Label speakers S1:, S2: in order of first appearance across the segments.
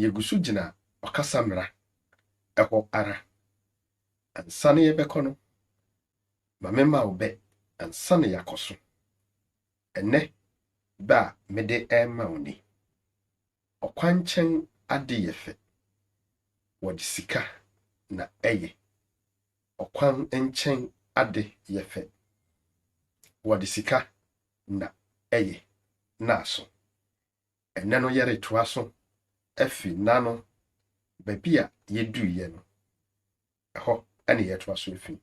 S1: yegusu gyina ɔkasamra ɛhɔ ara ansane yɛbɛkɔ no ma mema wo bɛ ansane yakɔso ene ba mede ɛma wo ni ɔkwankyɛn ade yɛfɛ wɔde sika na ɛyɛ ɔkwan nkyɛn ade yɛfɛ wɔde sika na ɛyɛ naso ene no yɛretoa so afi nano baabi a yɛduiɛ no ɛhɔ ɛne yɛtoa so afi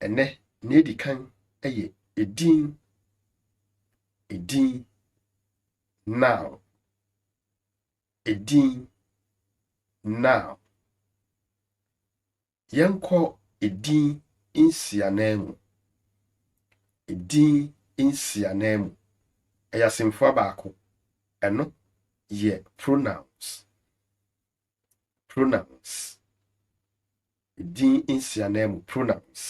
S1: ene na edi kan ɛyɛ edin now edin now yɛnkɔ edin nsianamu edin nsianamu ɛyɛ asɛmfua baako ɛno yɛ pronouns edin nsianamu pronouns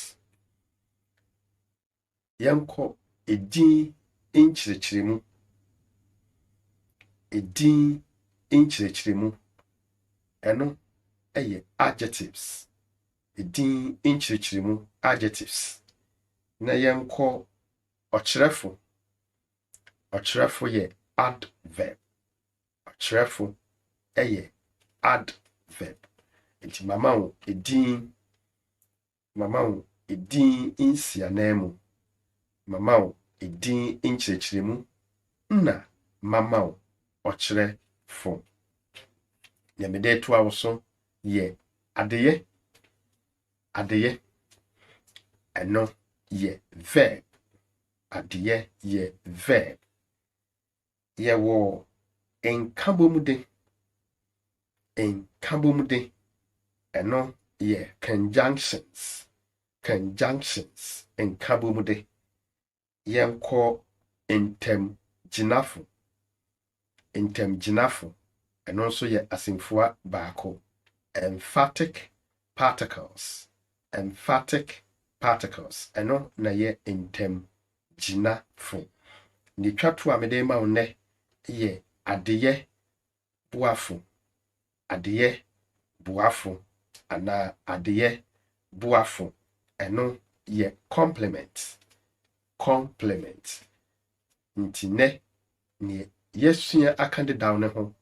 S1: yɛnkɔ edin nkyerɛkyerɛmu edin nkyerɛkyerɛmu ɛno ɛyɛ adjectives edin nkyerɛkyerɛmu adjectives na yɛnkɔ ɔkyerɛfo yɛ adverb ɔkyerɛfo ɛyɛ adverb nti mama wo edin nsianamu mama wo edin nkyerɛkyerɛmu na mama wo ɔkyerɛfo na mede toa wo so yɛ adeyɛ ɛno yɛ verb adeyɛ yɛ verb yɛwɔ nkabomde ɛno yɛ conjunctions nkabomde yɛnkɔ ntamgyinafo ɛno nso yɛ asɛmfua baako emphatic particles ɛno na yɛ ntamgyinafo ne twato a mede ma wo nnɛ yɛ adeyɛ boafo ana adeyɛ boafo ɛno yɛ complement nti ne yɛsua aka dedaw ne ho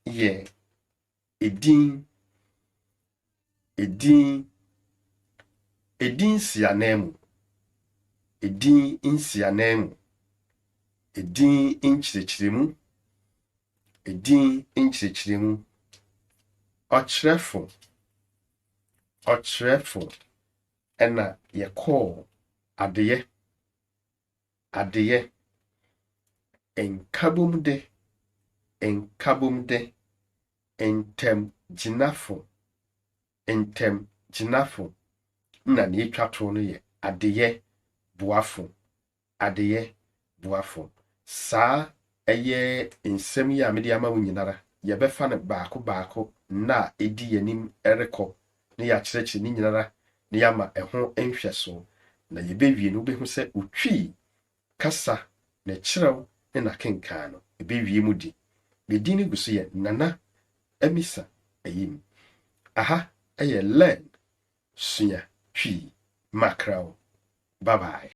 S1: yɛ edin nsianamu edin nkyerɛkyerɛmu ɔkyerɛfo ɛna yɛkɔɔ adeyɛ nkabomde ntamgyinafo na ne yɛtwato no yɛ adeyɛ boafo saa ɛyɛ nsɛm yi a mede ama wo nyinara yɛbɛfa no baako na edi yanim ɛrekɔ ne yɛakyerɛkyerɛ ne nyinara ne yɛama ɛho nhwɛso na yɛbɛwie no wobɛhu sɛ otwi kasa na kyerɛw ne na kenkan no ɛbɛwie mu di bedi ne gu so yɛ nana amisa ayim aha ɛyɛ learn sua twi makraw bye bye.